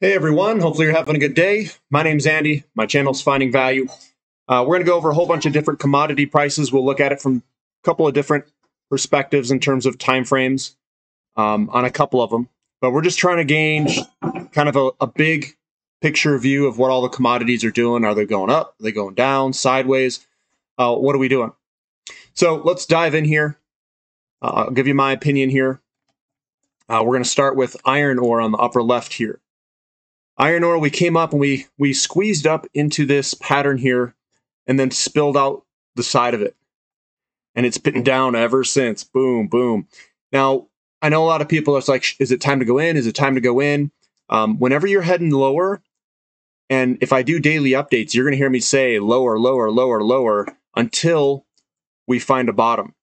Hey everyone, hopefully you're having a good day. My name's Andy, my channel's Finding Value. We're going to go over a whole bunch of different commodity prices. We'll look at it from a couple of different perspectives in terms of time frames on a couple of them. But we're just trying to gauge kind of a big picture view of what all the commodities are doing. Are they going up? Are they going down? Sideways? What are we doing? So let's dive in here. I'll give you my opinion here. We're going to start with iron ore on the upper left here. Iron ore, we came up and we squeezed up into this pattern here and then spilled out the side of it. And it's been down ever since. Boom, boom. Now, I know a lot of people are like, is it time to go in? Is it time to go in? Whenever you're heading lower, and if I do daily updates, you're going to hear me say lower, lower, lower, lower until we find a bottom.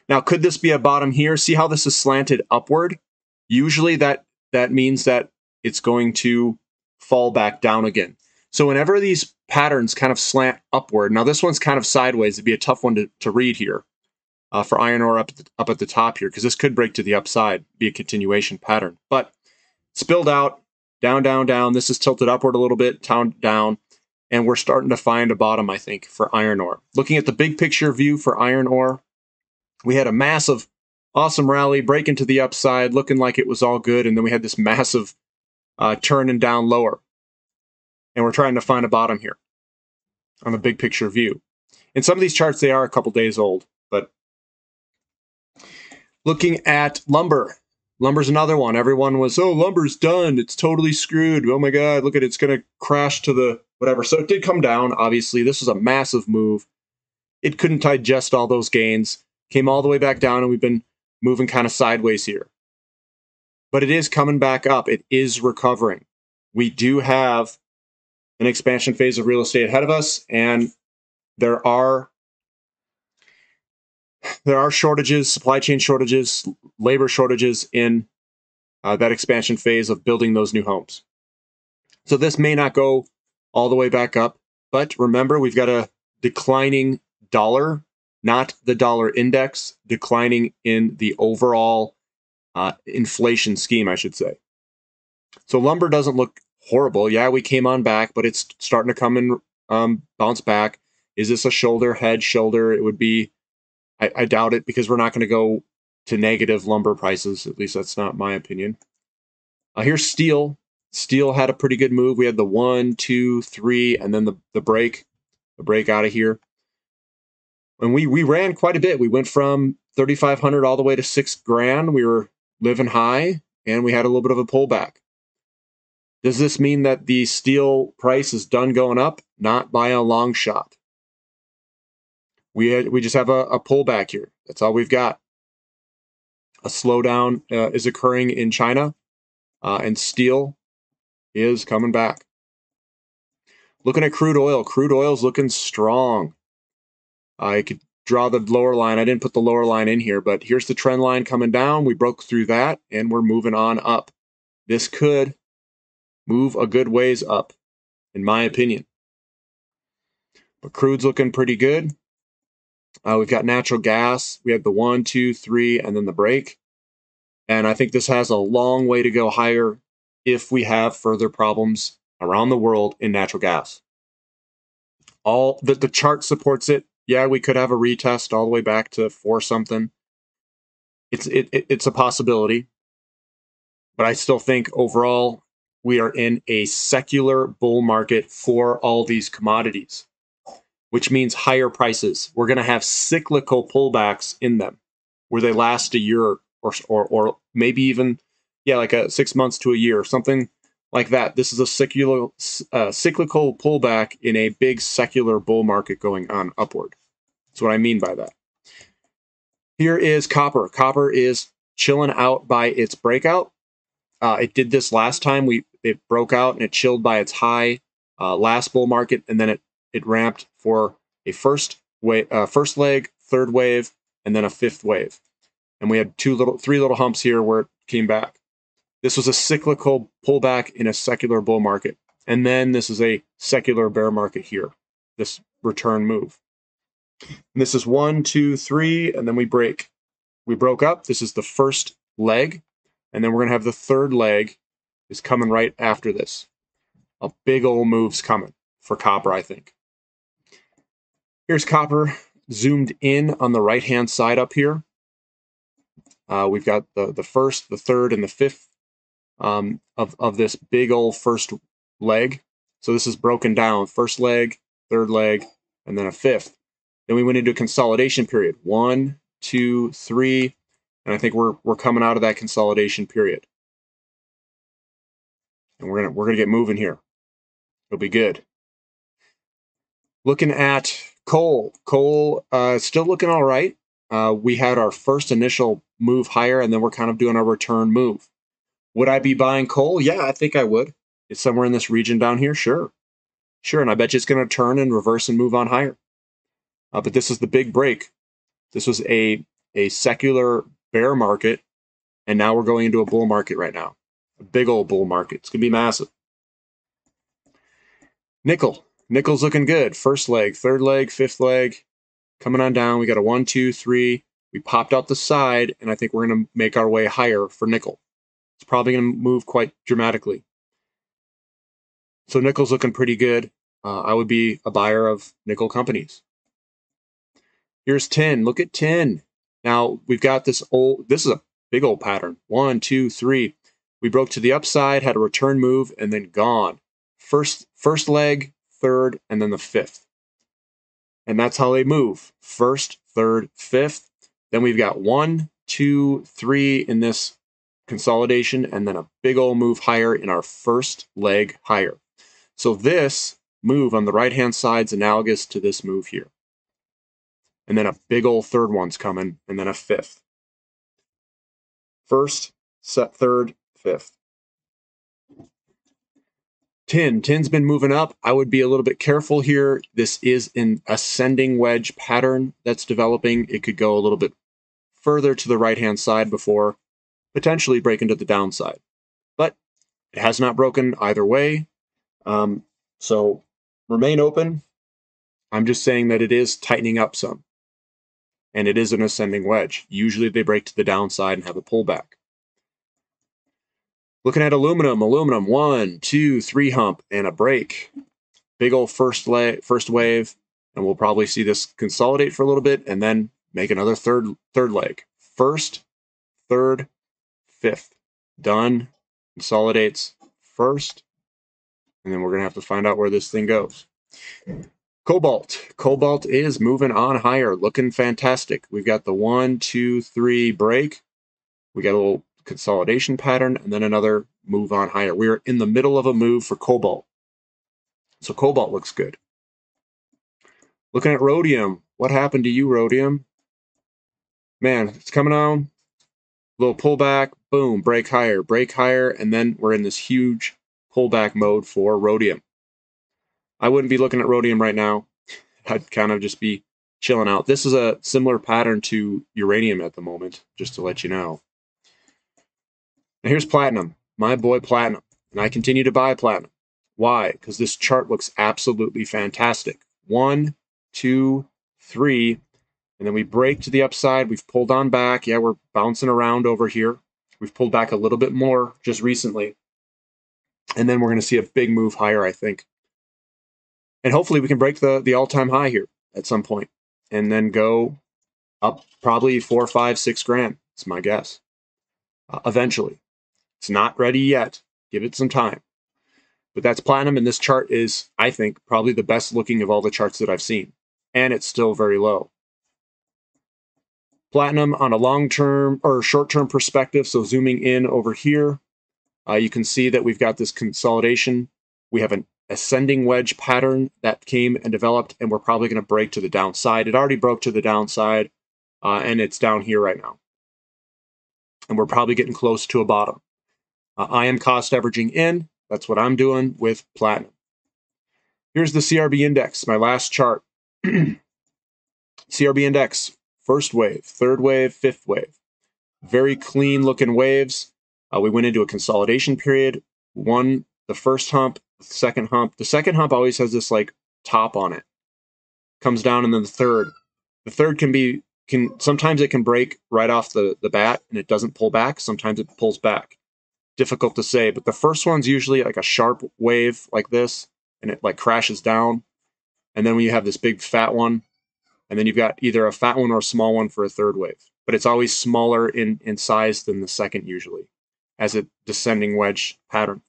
Now, could this be a bottom here? See how this is slanted upward? Usually that means that it's going to fall back down again. So whenever these patterns kind of slant upward, now this one's kind of sideways. It'd be a tough one to read here for iron ore up at the top here, because this could break to the upside, be a continuation pattern. But spilled out, down, down, down. This is tilted upward a little bit, down, and we're starting to find a bottom, I think, for iron ore. Looking at the big picture view for iron ore, we had a massive, awesome rally, breaking to the upside, looking like it was all good, and then we had this massive turning down lower. And we're trying to find a bottom here on the big picture view. In some of these charts, they are a couple days old, but looking at lumber. Lumber's another one. Everyone was, oh, lumber's done. It's totally screwed. Oh my God, look at it. It's going to crash to the whatever. So it did come down, obviously. This was a massive move. It couldn't digest all those gains. Came all the way back down, and we've been moving kind of sideways here. But it is coming back up. It is recovering. We do have an expansion phase of real estate ahead of us, and there are shortages, supply chain shortages, labor shortages in that expansion phase of building those new homes. So this may not go all the way back up, but remember, we've got a declining dollar, not the dollar index, declining in the overall inflation scheme, I should say. So lumber doesn't look horrible. Yeah, we came on back, but it's starting to come and bounce back. Is this a shoulder, head, shoulder? It would be, I doubt it, because we're not going to go to negative lumber prices. At least that's not my opinion. Here's steel. Steel had a pretty good move. We had the 1, 2, 3, and then the break out of here. And we ran quite a bit. We went from 3,500 all the way to $6,000. We were living high, and we had a little bit of a pullback. Does this mean that the steel price is done going up? Not by a long shot. We just have a pullback here. That's all we've got. A slowdown is occurring in China, and steel is coming back. Looking at crude oil. Crude oil is looking strong. I could draw the lower line. I didn't put the lower line in here, but here's the trend line coming down. We broke through that, and we're moving on up. This could move a good ways up, in my opinion. But crude's looking pretty good. We've got natural gas. We have the 1, 2, 3, and then the break. And I think this has a long way to go higher if we have further problems around the world in natural gas. All the chart supports it. Yeah, we could have a retest all the way back to 4 something. It's a possibility. But I still think overall we are in a secular bull market for all these commodities, which means higher prices. We're going to have cyclical pullbacks in them where they last a year or maybe even, like 6 months to a year, something like that. This is a cyclical pullback in a big secular bull market going on upward. That's what I mean by that. Here is copper. Copper is chilling out by its breakout. It did this last time. It broke out and it chilled by its high last bull market, and then it ramped for a first leg, third wave, and then a fifth wave. And we had 3 little humps here where it came back. This was a cyclical pullback in a secular bull market. And then this is a secular bear market here, this return move. And this is 1, 2, 3, and then we break. We broke up. This is the first leg. And then we're going to have the third leg is coming right after this. A big old move's coming for copper, I think. Here's copper zoomed in on the right-hand side up here. We've got the first, the third, and the fifth of this big old first leg. So this is broken down. First leg, third leg, and then a fifth. Then we went into a consolidation period. 1, 2, 3, and I think we're coming out of that consolidation period. And we're gonna get moving here. It'll be good. Looking at coal. Coal still looking all right. We had our first initial move higher, and then we're kind of doing a return move. Would I be buying coal? Yeah, I think I would. It's somewhere in this region down here, sure. Sure, and I bet you it's going to turn and reverse and move on higher. But this is the big break. This was a secular bear market, and now we're going into a bull market right now. A big old bull market. It's going to be massive. Nickel. Nickel's looking good. First leg, third leg, fifth leg. Coming on down. We got a 1, 2, 3. We popped out the side, and I think we're going to make our way higher for nickel. It's probably going to move quite dramatically. So nickel's looking pretty good. I would be a buyer of nickel companies. Here's tin. Look at tin. Now we've got this is a big old pattern. 1, 2, 3. We broke to the upside, had a return move, and then gone. First leg, third, and then the fifth. And that's how they move. First, third, fifth. Then we've got 1, 2, 3 in this consolidation, and then a big old move higher in our first leg higher. So this move on the right-hand side is analogous to this move here. And then a big old third one's coming, and then a fifth. First, third, fifth. Tin's been moving up. I would be a little bit careful here. This is an ascending wedge pattern that's developing. It could go a little bit further to the right-hand side before potentially breaking to the downside. But it has not broken either way. So remain open. I'm just saying that it is tightening up some. And it is an ascending wedge. Usually they break to the downside and have a pullback. Looking at aluminum, 1, 2, 3 hump and a break. Big old first wave, and we'll probably see this consolidate for a little bit and then make another third leg. First, third, fifth. Done. Consolidates first, and then we're going to have to find out where this thing goes. Cobalt. Cobalt is moving on higher, looking fantastic. We've got the 1, 2, 3 break. We got a little consolidation pattern, and then another move on higher. We're in the middle of a move for cobalt. So cobalt looks good. Looking at rhodium. What happened to you, rhodium? Man, it's coming on. Little pullback, boom, break higher, and then we're in this huge pullback mode for rhodium. I wouldn't be looking at rhodium right now. I'd kind of just be chilling out. This is a similar pattern to uranium at the moment, just to let you know. Now here's platinum, my boy platinum, and I continue to buy platinum. Why? Because this chart looks absolutely fantastic. 1, 2, 3, and then we break to the upside. We've pulled on back. Yeah, we're bouncing around over here. We've pulled back a little bit more just recently. And then we're going to see a big move higher, I think. And hopefully we can break the all-time high here at some point and then go up probably 4, 5, 6 grand. It's my guess. Eventually. It's not ready yet. Give it some time. But that's platinum, and this chart is, I think, probably the best looking of all the charts that I've seen. And it's still very low. Platinum on a long-term or short-term perspective, so zooming in over here, you can see that we've got this consolidation. We have an ascending wedge pattern that came and developed, and we're probably going to break to the downside. It already broke to the downside, and it's down here right now. And we're probably getting close to a bottom. I am cost averaging in. That's what I'm doing with platinum. Here's the CRB index, my last chart. CRB index, first wave, third wave, fifth wave. Very clean looking waves. We went into a consolidation period. The first hump, the second hump. The second hump always has this like top on it. Comes down, and then the third. The third sometimes it can break right off the bat and it doesn't pull back. Sometimes it pulls back. difficult to say, but the first one's usually like a sharp wave like this, and it like crashes down. And then when you have this big fat one, and then you've got either a fat one or a small one for a third wave. But it's always smaller in size than the second usually, as a descending wedge pattern.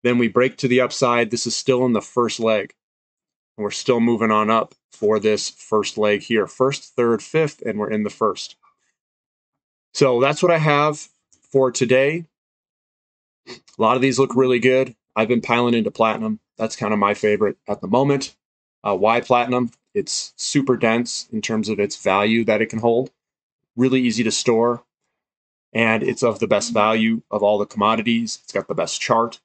Then we break to the upside. This is still in the first leg. And we're still moving on up for this first leg here. First, third, fifth, and we're in the first. So that's what I have for today. A lot of these look really good. I've been piling into platinum. That's kind of my favorite at the moment. Why platinum? It's super dense in terms of its value that it can hold. Really easy to store. And it's of the best value of all the commodities. It's got the best chart.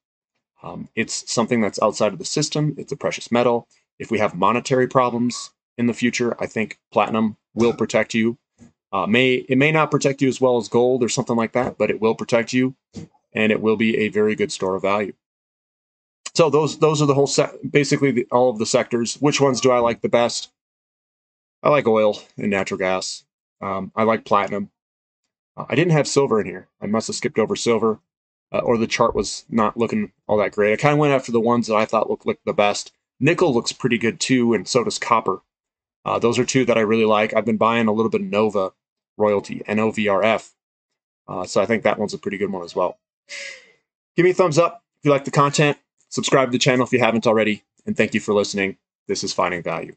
It's something that's outside of the system. It's a precious metal. If we have monetary problems in the future, I think platinum will protect you. It may not protect you as well as gold or something like that, but it will protect you, and it will be a very good store of value. So those are the whole basically all of the sectors. Which ones do I like the best? I like oil and natural gas. I like platinum. I didn't have silver in here. I must have skipped over silver, or the chart was not looking all that great. I kind of went after the ones that I thought looked like the best. Nickel looks pretty good too, and so does copper. Those are two that I really like. I've been buying a little bit of Nova royalty, NOVRF. So I think that one's a pretty good one as well. Give me a thumbs up if you like the content. Subscribe to the channel if you haven't already. And thank you for listening. This is Finding Value.